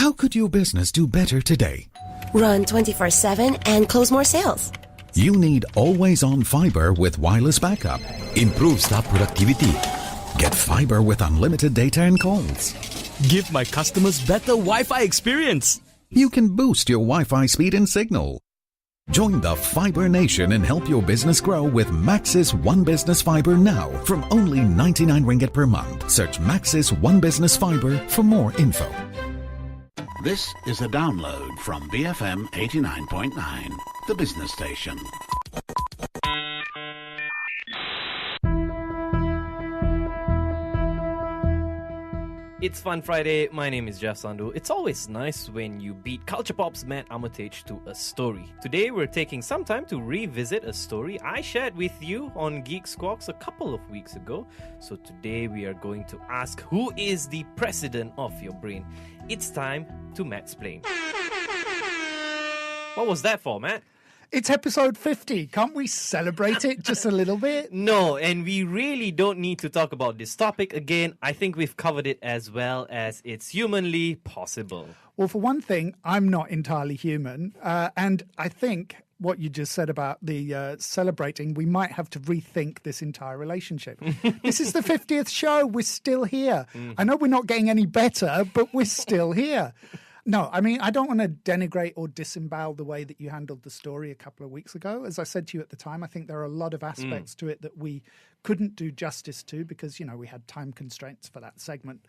How could your business do better today? Run 24/7 and close more sales. You need always-on fiber with wireless backup. Improve staff productivity. Get fiber with unlimited data and calls. Give my customers better Wi-Fi experience. You can boost your Wi-Fi speed and signal. Join the Fiber Nation and help your business grow with Maxis One Business Fiber now from only 99 ringgit per month. Search Maxis One Business Fiber for more info. This is a download from BFM 89.9, the business station. It's Fun Friday. My name is Sandhu. It's always nice when you beat Culture Pop's Matt Armitage to a story. Today we're taking some time to revisit a story I shared with you on Geek Squawks a couple of weeks ago. So today we are going to ask, who is the president of your brain? It's time to Matt'splain. What was that for, Matt? It's episode 50. Can't we celebrate it just a little bit? No, and we really don't need to talk about this topic again. I think we've covered it as well as it's humanly possible. Well, for one thing, I'm not entirely human. And I think what you just said about the celebrating, we might have to rethink this entire relationship. This is the 50th show. We're still here. I know we're not getting any better, but we're still here. No, I mean, I don't want to denigrate or disembowel the way that you handled the story a couple of weeks ago. As I said to you at the time, I think there are a lot of aspects to it that we couldn't do justice to because, you know, we had time constraints for that segment.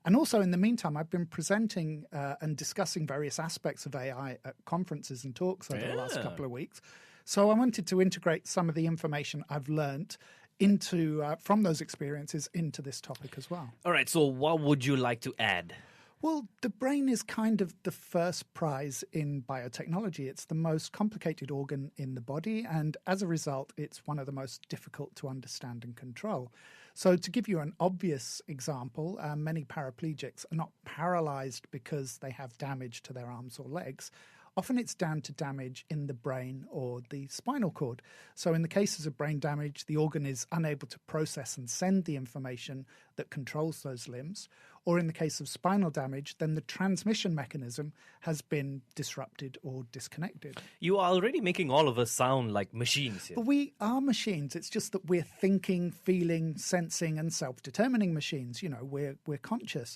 And also, in the meantime, I've been presenting and discussing various aspects of AI at conferences and talks over the last couple of weeks. So I wanted to integrate some of the information I've learnt into from those experiences into this topic as well. All right, so what would you like to add? Well, the brain is kind of the first prize in biotechnology. It's the most complicated organ in the body, and as a result, it's one of the most difficult to understand and control. So to give you an obvious example, many paraplegics are not paralyzed because they have damage to their arms or legs. Often it's down to damage in the brain or the spinal cord. So in the cases of brain damage, the organ is unable to process and send the information that controls those limbs. Or in the case of spinal damage, then the transmission mechanism has been disrupted or disconnected. You are already making all of us sound like machines here. But we are machines. It's just that we're thinking, feeling, sensing, and self-determining machines. You know, we're conscious.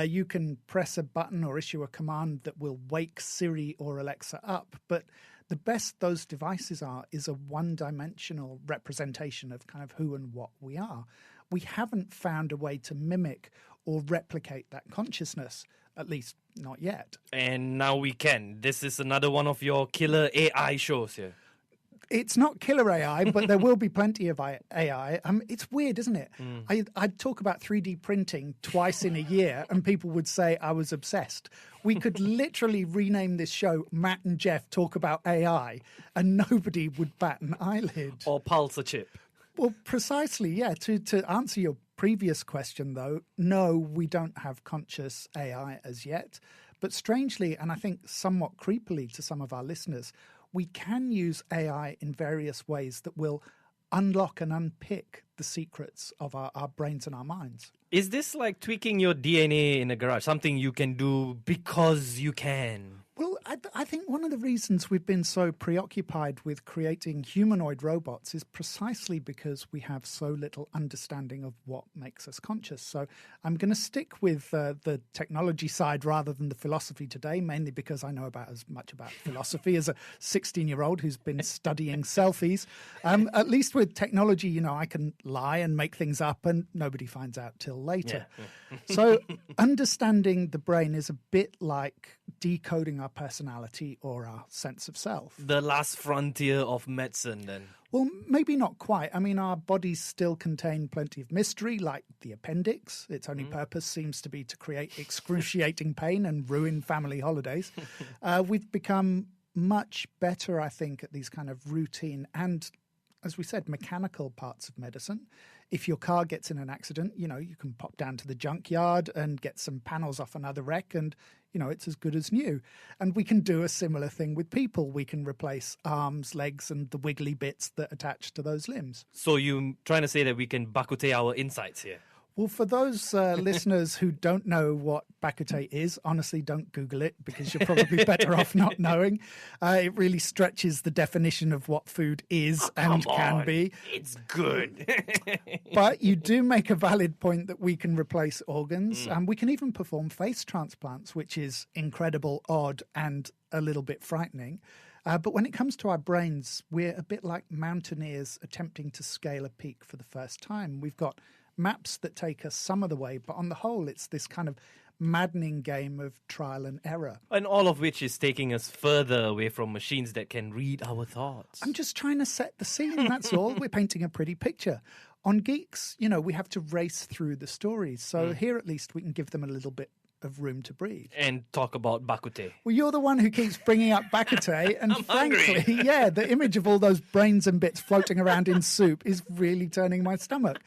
You can press a button or issue a command that will wake Siri or Alexa up, but the best those devices are is a one-dimensional representation of kind of who and what we are. We haven't found a way to mimic or replicate that consciousness, at least not yet. And now we can. This is another one of your killer AI shows here. It's not killer AI, but there will be plenty of AI. It's weird, isn't it? I'd talk about 3D printing twice in a year and people would say I was obsessed. We could literally rename this show Matt and Jeff Talk About AI and nobody would bat an eyelid. Or pulse a chip. Well, precisely, yeah. To answer your previous question, though, no, we don't have conscious AI as yet. But strangely, and I think somewhat creepily to some of our listeners, we can use AI in various ways that will unlock and unpick the secrets of our brains and our minds. Is this like tweaking your DNA in a garage, something you can do because you can? Well, I think one of the reasons we've been so preoccupied with creating humanoid robots is precisely because we have so little understanding of what makes us conscious. So I'm going to stick with the technology side rather than the philosophy today, mainly because I know about as much about philosophy as a 16-year-old who's been studying selfies. At least with technology, you know, I can lie and make things up and nobody finds out till later. Yeah. So understanding the brain is a bit like decoding our personality or our sense of self. The last frontier of medicine, then. Well, maybe not quite. I mean, our bodies still contain plenty of mystery, like the appendix. Its only purpose seems to be to create excruciating pain and ruin family holidays. We've become much better, I think, at these kind of routine and, as we said, mechanical parts of medicine. If your car gets in an accident, you know, you can pop down to the junkyard and get some panels off another wreck and, you know, it's as good as new. And we can do a similar thing with people. We can replace arms, legs, and the wiggly bits that attach to those limbs. So you're trying to say that we can bakute our insides here? Well, for those listeners who don't know what bakute is, honestly, don't Google it because you're probably better off not knowing. It really stretches the definition of what food is and can be. It's good. But you do make a valid point that we can replace organs, and we can even perform face transplants, which is incredible, odd, and a little bit frightening. But when it comes to our brains, we're a bit like mountaineers attempting to scale a peak for the first time. We've got maps that take us some of the way, but on the whole, it's this kind of maddening game of trial and error. And all of which is taking us further away from machines that can read our thoughts. I'm just trying to set the scene, that's all. We're painting a pretty picture. On Geeks, we have to race through the stories. So here at least we can give them a little bit of room to breathe. And talk about bakute. Well, you're the one who keeps bringing up bakute, and I'm frankly, hungry. yeah, the image of all those brains and bits floating around in soup is really turning my stomach.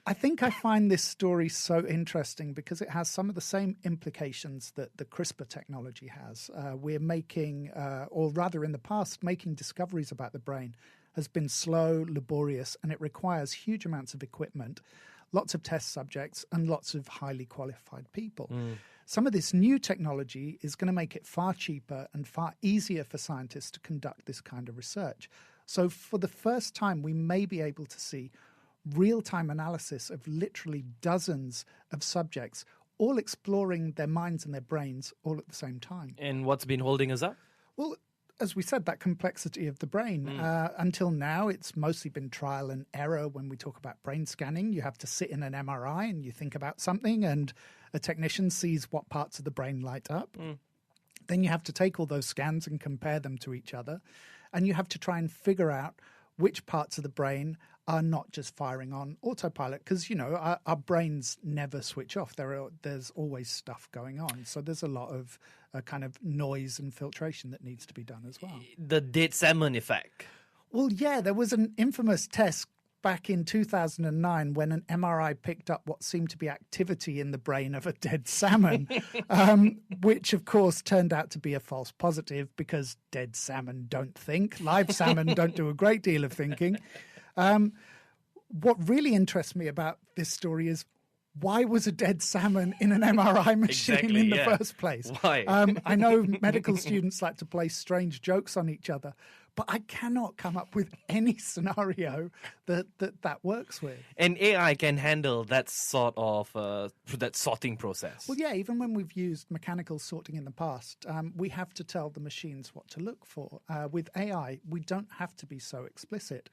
I think I find this story so interesting because it has some of the same implications that the CRISPR technology has. We're making, or rather in the past, making discoveries about the brain has been slow, laborious, and it requires huge amounts of equipment, lots of test subjects, and lots of highly qualified people. Some of this new technology is going to make it far cheaper and far easier for scientists to conduct this kind of research. So for the first time, we may be able to see real-time analysis of literally dozens of subjects, all exploring their minds and their brains all at the same time. And what's been holding us up? Well, as we said, that complexity of the brain. Until now, it's mostly been trial and error when we talk about brain scanning. You have to sit in an MRI and you think about something and a technician sees what parts of the brain light up. Then you have to take all those scans and compare them to each other. And you have to try and figure out which parts of the brain are not just firing on autopilot, because, our brains never switch off. There's always stuff going on. So there's a lot of kind of noise and filtration that needs to be done as well. The dead salmon effect. Well, yeah, there was an infamous test back in 2009 when an MRI picked up what seemed to be activity in the brain of a dead salmon, which, of course, turned out to be a false positive because dead salmon don't think. Live salmon don't do a great deal of thinking. What really interests me about this story is why was a dead salmon in an MRI machine in the first place? Why? I know medical students like to play strange jokes on each other, but I cannot come up with any scenario that works with. And AI can handle that sort of that sorting process. Well, yeah, even when we've used mechanical sorting in the past, we have to tell the machines what to look for. With AI, we don't have to be so explicit,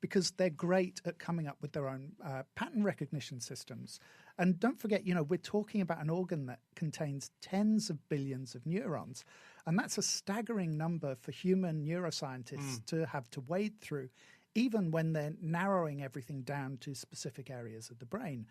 because they're great at coming up with their own pattern recognition systems. And don't forget, we're talking about an organ that contains tens of billions of neurons. And that's a staggering number for human neuroscientists to have to wade through, even when they're narrowing everything down to specific areas of the brain.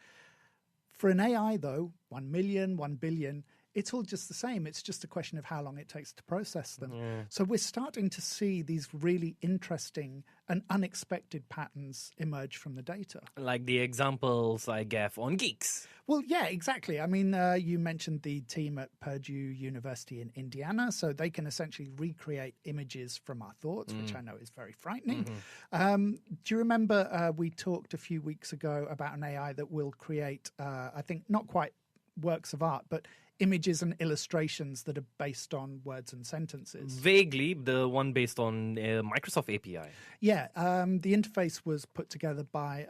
For an AI, though, 1 million, 1 billion, it's all just the same. It's just a question of how long it takes to process them. So we're starting to see these really interesting and unexpected patterns emerge from the data. Like the examples I gave on Geeks. Well, yeah, exactly. I mean, you mentioned the team at Purdue University in Indiana, so they can essentially recreate images from our thoughts, which I know is very frightening. Do you remember we talked a few weeks ago about an AI that will create, I think, not quite works of art, but images and illustrations that are based on words and sentences? Vaguely, the one based on Microsoft API. Yeah, the interface was put together by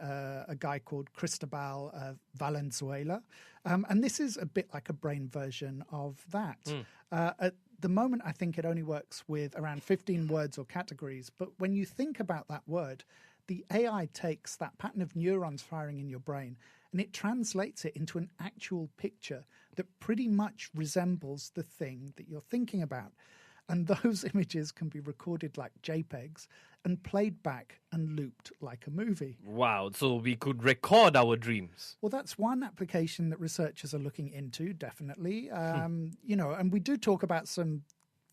a guy called Cristobal Valenzuela. And this is a bit like a brain version of that. At the moment, I think it only works with around 15 words or categories. But when you think about that word, the AI takes that pattern of neurons firing in your brain and it translates it into an actual picture that pretty much resembles the thing that you're thinking about. And those images can be recorded like JPEGs and played back and looped like a movie. Wow, so we could record our dreams. Well, that's one application that researchers are looking into, definitely. And we do talk about some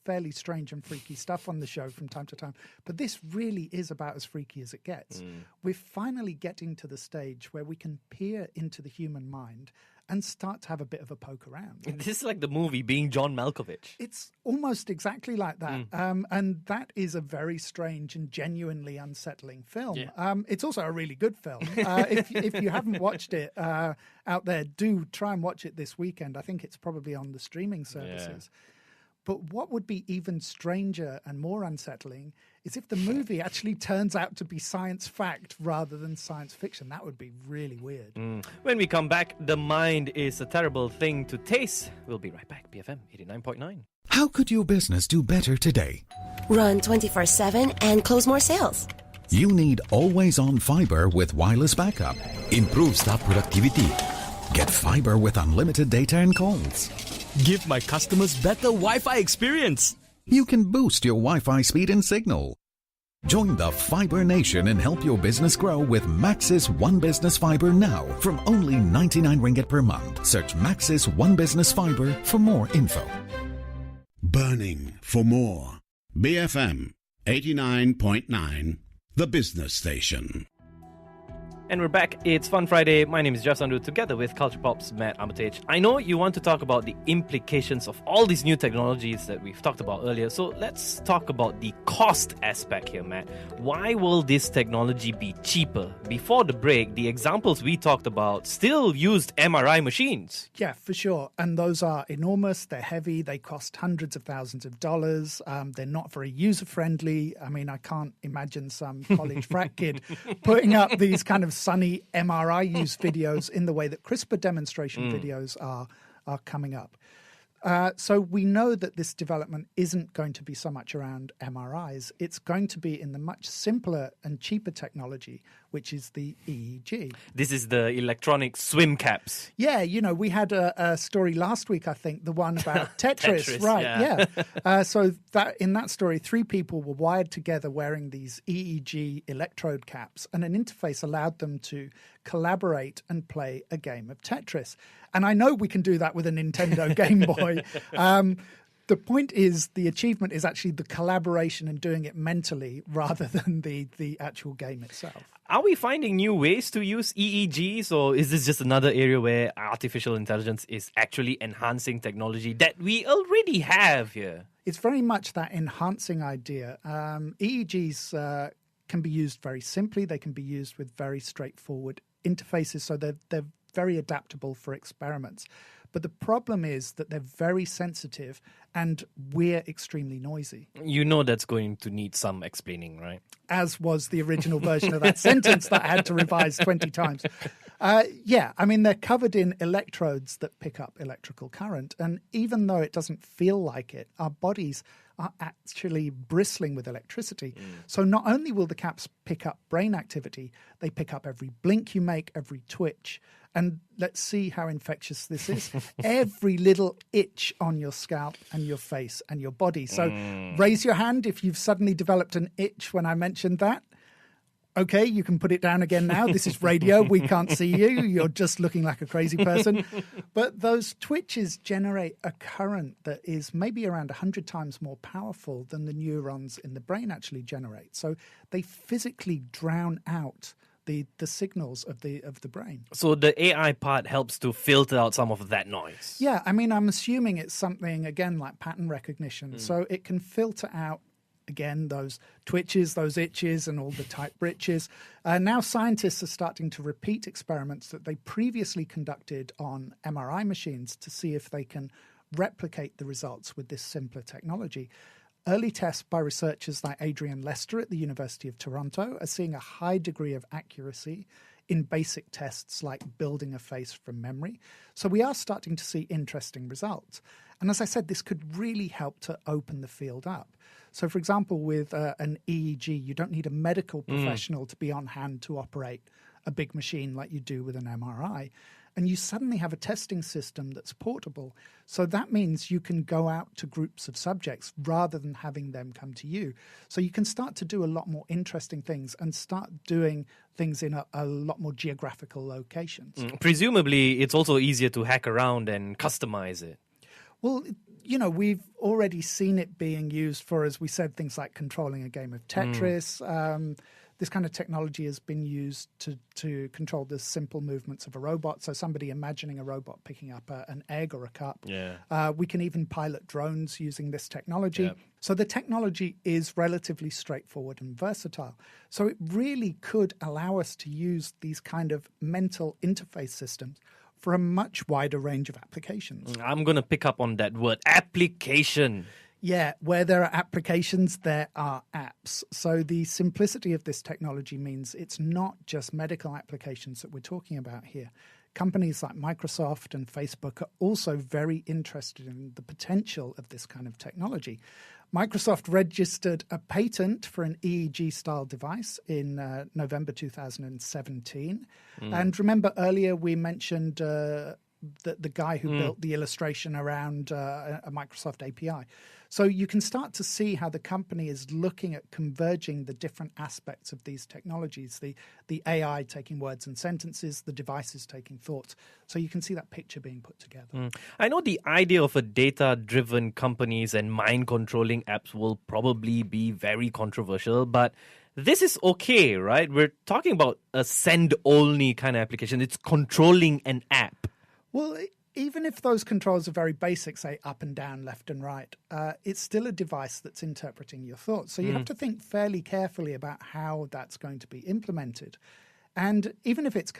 fairly strange and freaky stuff on the show from time to time, but this really is about as freaky as it gets. We're finally getting to the stage where we can peer into the human mind and start to have a bit of a poke around. This is like the movie Being John Malkovich. It's almost exactly like that. And that is a very strange and genuinely unsettling film. Yeah. It's also a really good film. If you haven't watched it out there, do try and watch it this weekend. I think it's probably on the streaming services. Yeah. But what would be even stranger and more unsettling is if the movie actually turns out to be science fact rather than science fiction. That would be really weird. When we come back, the mind is a terrible thing to taste. We'll be right back. BFM 89.9. How could your business do better today? Run 24/7 and close more sales. You need always-on fiber with wireless backup. Improve staff productivity. Get fiber with unlimited data and calls. Give my customers better Wi-Fi experience. You can boost your Wi-Fi speed and signal. Join the Fiber Nation and help your business grow with Maxis One Business Fiber now from only 99 ringgit per month. Search Maxis One Business Fiber for more info. Burning for more. BFM 89.9, the business station. And we're back. It's Fun Friday. My name is Jeff Sandhu, together with Culture Pop's Matt Armitage. I know you want to talk about the implications of all these new technologies that we've talked about earlier. So let's talk about the cost aspect here, Matt. Why will this technology be cheaper? Before the break, the examples we talked about still used MRI machines. Yeah, for sure. And those are enormous. They're heavy. They cost hundreds of thousands of dollars. They're not very user-friendly. I mean, I can't imagine some college frat kid putting up these kind of sunny MRI use videos in the way that CRISPR demonstration videos are coming up. So we know that this development isn't going to be so much around MRIs. It's going to be in the much simpler and cheaper technology, which is the EEG. This is the electronic swim caps. Yeah, you know, we had a story last week, I think, the one about Tetris. Tetris, right, yeah. So that in that story, 3 people were wired together wearing these EEG electrode caps, and an interface allowed them to collaborate and play a game of Tetris. And I know we can do that with a Nintendo Game Boy. The point is, the achievement is actually the collaboration and doing it mentally rather than the actual game itself. Are we finding new ways to use EEGs, or is this just another area where artificial intelligence is actually enhancing technology that we already have here? It's very much that enhancing idea. EEGs can be used very simply. They can be used with very straightforward interfaces, so they're very adaptable for experiments. But the problem is that they're very sensitive and we're extremely noisy. You know that's going to need some explaining, right? As was the original version of that sentence that I had to revise 20 times. Yeah, I mean, they're covered in electrodes that pick up electrical current. And even though it doesn't feel like it, our bodies are actually bristling with electricity. So not only will the caps pick up brain activity, they pick up every blink you make, every twitch. And let's see how infectious this is. Every little itch on your scalp and your face and your body. So raise your hand if you've suddenly developed an itch when I mentioned that. Okay, you can put it down again now. This is radio. We can't see you. You're just looking like a crazy person. But those twitches generate a current that is maybe around 100 times more powerful than the neurons in the brain actually generate. So they physically drown out the signals of the brain. So the AI part helps to filter out some of that noise. Yeah, I mean, I'm assuming it's something, again, like pattern recognition. So it can filter out, again, those twitches, those itches, and all the tight britches. Now scientists are starting to repeat experiments that they previously conducted on MRI machines to see if they can replicate the results with this simpler technology. Early tests by researchers like Adrian Lester at the University of Toronto are seeing a high degree of accuracy in basic tests like building a face from memory. So we are starting to see interesting results. And as I said, this could really help to open the field up. So, for example, with an EEG, you don't need a medical professional to be on hand to operate a big machine like you do with an MRI. And you suddenly have a testing system that's portable. So that means you can go out to groups of subjects rather than having them come to you. So you can start to do a lot more interesting things and start doing things in a lot more geographical locations. Presumably, it's also easier to hack around and customize it. Well, you know, we've already seen it being used for, as we said, things like controlling a game of Tetris. this kind of technology has been used to control the simple movements of a robot. So somebody imagining a robot picking up an egg or a cup. Yeah. We can even pilot drones using this technology. Yeah. So the technology is relatively straightforward and versatile. So it really could allow us to use these kind of mental interface systems for a much wider range of applications. I'm going to pick up on that word, application. Yeah, where there are applications, there are apps. So the simplicity of this technology means it's not just medical applications that we're talking about here. Companies like Microsoft and Facebook are also very interested in the potential of this kind of technology. Microsoft registered a patent for an EEG-style device in November 2017. And remember earlier we mentioned the guy who built the illustration around a Microsoft API. So you can start to see how the company is looking at converging the different aspects of these technologies, the AI taking words and sentences, the devices taking thoughts. So you can see that picture being put together. I know the idea of a data-driven companies and mind-controlling apps will probably be very controversial, but this is okay, right? We're talking about a send-only kind of application. It's controlling an app. Well, even if those controls are very basic, say up and down, left and right, it's still a device that's interpreting your thoughts. So you have to think fairly carefully about how that's going to be implemented. And even if it's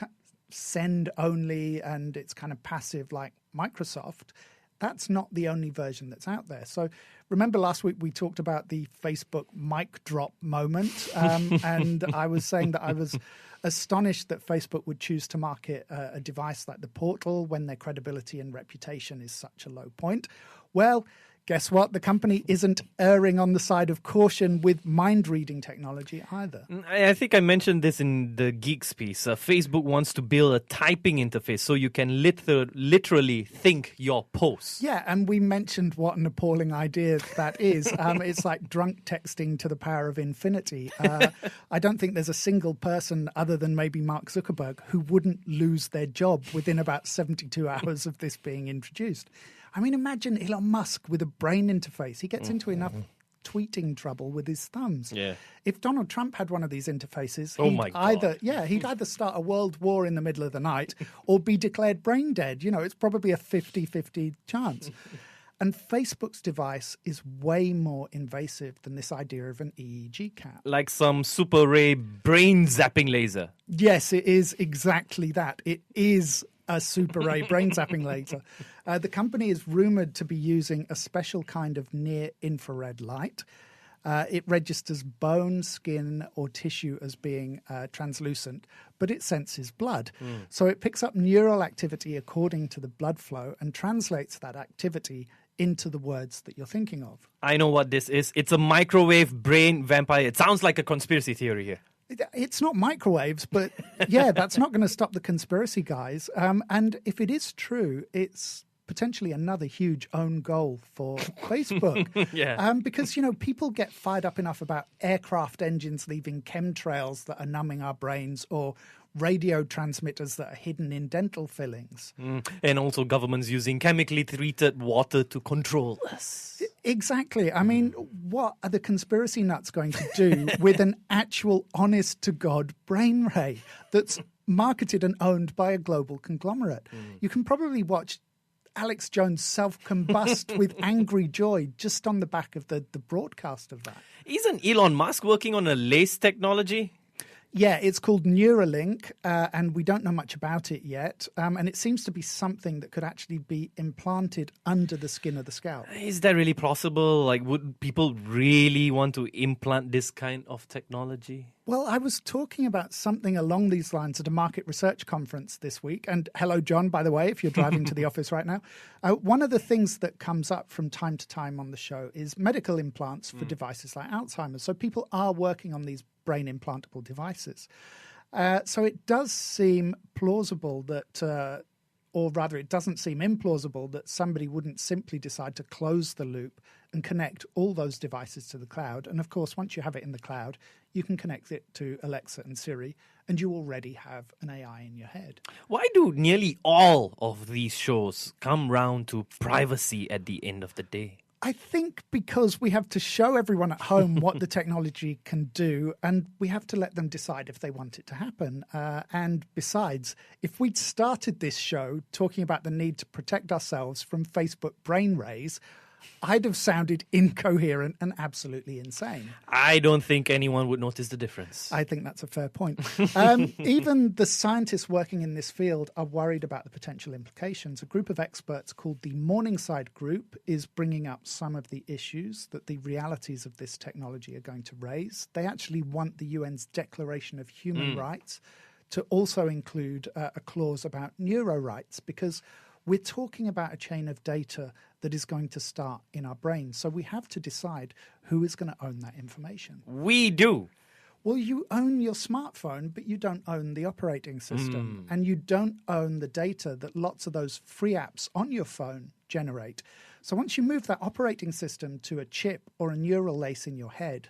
send only and it's kind of passive like Microsoft, that's not the only version that's out there. So remember last week we talked about the Facebook mic drop moment, and I was saying that I was astonished that Facebook would choose to market a device like the Portal when their credibility and reputation is such a low point. Well, guess what? The company isn't erring on the side of caution with mind-reading technology either. I think I mentioned this in the Geeks piece. Facebook wants to build a typing interface so you can literally think your posts. Yeah, and we mentioned what an appalling idea that is. It's like drunk texting to the power of infinity. I don't think there's a single person other than maybe Mark Zuckerberg who wouldn't lose their job within about 72 hours of this being introduced. I mean, imagine Elon Musk with a brain interface. He gets into enough tweeting trouble with his thumbs. Yeah. If Donald Trump had one of these interfaces, he'd either start a world war in the middle of the night or be declared brain dead. You know, it's probably a 50-50 chance. And Facebook's device is way more invasive than this idea of an EEG cap. Like some super ray brain zapping laser. Yes, it is exactly that. It is a super ray brain zapping laser. The company is rumored to be using a special kind of near infrared light. It registers bone, skin, or tissue as being translucent, but it senses blood. So it picks up neural activity according to the blood flow and translates that activity into the words that you're thinking of. I know what this is. It's a microwave brain vampire. It sounds like a conspiracy theory here. It's not microwaves, but yeah, that's not going to stop the conspiracy guys. And if it is true, it's potentially another huge own goal for Facebook. Because, you know, people get fired up enough about aircraft engines leaving chemtrails that are numbing our brains or radio transmitters that are hidden in dental fillings. And also governments using chemically treated water to control us. Exactly. I mean, what are the conspiracy nuts going to do with an actual honest-to-God brain ray that's marketed and owned by a global conglomerate? You can probably watch Alex Jones self-combust with angry joy just on the back of the broadcast of that. Isn't Elon Musk working on a lace technology? Yeah, it's called Neuralink, and we don't know much about it yet. And it seems to be something that could actually be implanted under the skin of the scalp. Is that really possible? Like, would people really want to implant this kind of technology? Well, I was talking about something along these lines at a market research conference this week. And hello, John, by the way, if you're driving to the office right now. One of the things that comes up from time to time on the show is medical implants for devices like Alzheimer's. So people are working on these brain implantable devices. So it does seem plausible that, or rather it doesn't seem implausible that somebody wouldn't simply decide to close the loop and connect all those devices to the cloud. And of course, once you have it in the cloud, you can connect it to Alexa and Siri, and you already have an AI in your head. Why do nearly all of these shows come round to privacy at the end of the day? I think because we have to show everyone at home what the technology can do, and we have to let them decide if they want it to happen. And besides, if we'd started this show talking about the need to protect ourselves from Facebook brain rays, I'd have sounded incoherent and absolutely insane. I don't think anyone would notice the difference. I think that's a fair point. Even the scientists working in this field are worried about the potential implications. A group of experts called the Morningside Group is bringing up some of the issues that the realities of this technology are going to raise. They actually want the UN's Declaration of Human Rights to also include a clause about neuro rights, because we're talking about a chain of data that is going to start in our brains. So we have to decide who is going to own that information. We do. Well, you own your smartphone, but you don't own the operating system. And you don't own the data that lots of those free apps on your phone generate. So once you move that operating system to a chip or a neural lace in your head,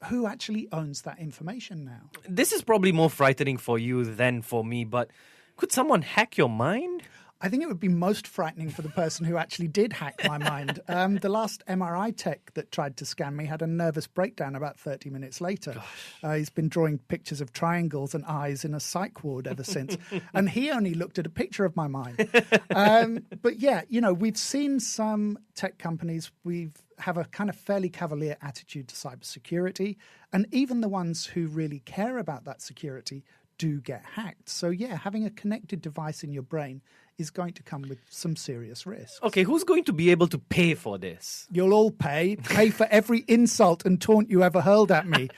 who actually owns that information now? This is probably more frightening for you than for me, but could someone hack your mind? I think it would be most frightening for the person who actually did hack my mind. The last MRI tech that tried to scan me had a nervous breakdown about 30 minutes later. He's been drawing pictures of triangles and eyes in a psych ward ever since. And he only looked at a picture of my mind. But yeah, you know, we've seen some tech companies, have a kind of fairly cavalier attitude to cybersecurity. And even the ones who really care about that security do get hacked. So yeah, having a connected device in your brain is going to come with some serious risks. Okay, who's going to be able to pay for this? You'll all pay for every insult and taunt you ever hurled at me.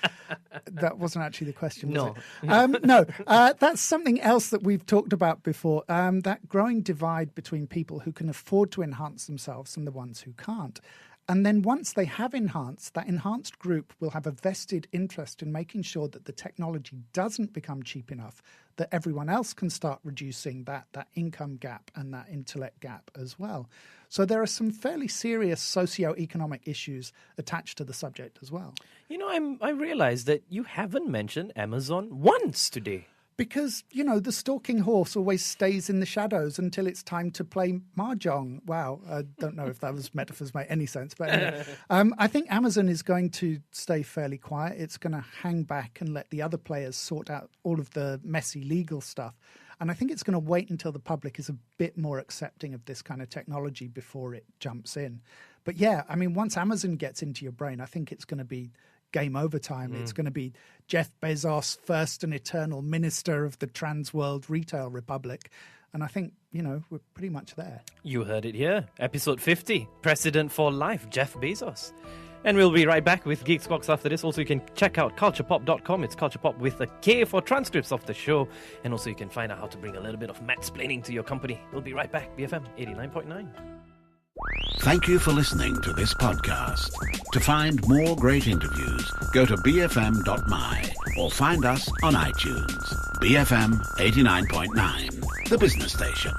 That wasn't actually the question, was it? No. That's something else that we've talked about before, that growing divide between people who can afford to enhance themselves and the ones who can't. And then once they have enhanced, that enhanced group will have a vested interest in making sure that the technology doesn't become cheap enough that everyone else can start reducing that income gap and that intellect gap as well. So there are some fairly serious socio-economic issues attached to the subject as well. You know, I realized that you haven't mentioned Amazon once today. Because, you know, the stalking horse always stays in the shadows until it's time to play mahjong. Wow, I don't know if those metaphors make any sense. But anyway, I think Amazon is going to stay fairly quiet. It's going to hang back and let the other players sort out all of the messy legal stuff. And I think it's going to wait until the public is a bit more accepting of this kind of technology before it jumps in. But yeah, I mean, once Amazon gets into your brain, I think it's going to be game over time. It's going to be Jeff Bezos, first and eternal minister of the trans world retail republic. And I think, you know, we're pretty much there. You heard it here. Episode 50, President for Life, Jeff Bezos. And we'll be right back with Geek Squawks after this. Also, you can check out culturepop.com. It's culturepop with a K for transcripts of the show. And also, you can find out how to bring a little bit of mansplaining to your company. We'll be right back. BFM 89.9. Thank you for listening to this podcast. To find more great interviews, go to bfm.my or find us on iTunes. BFM 89.9, the business station.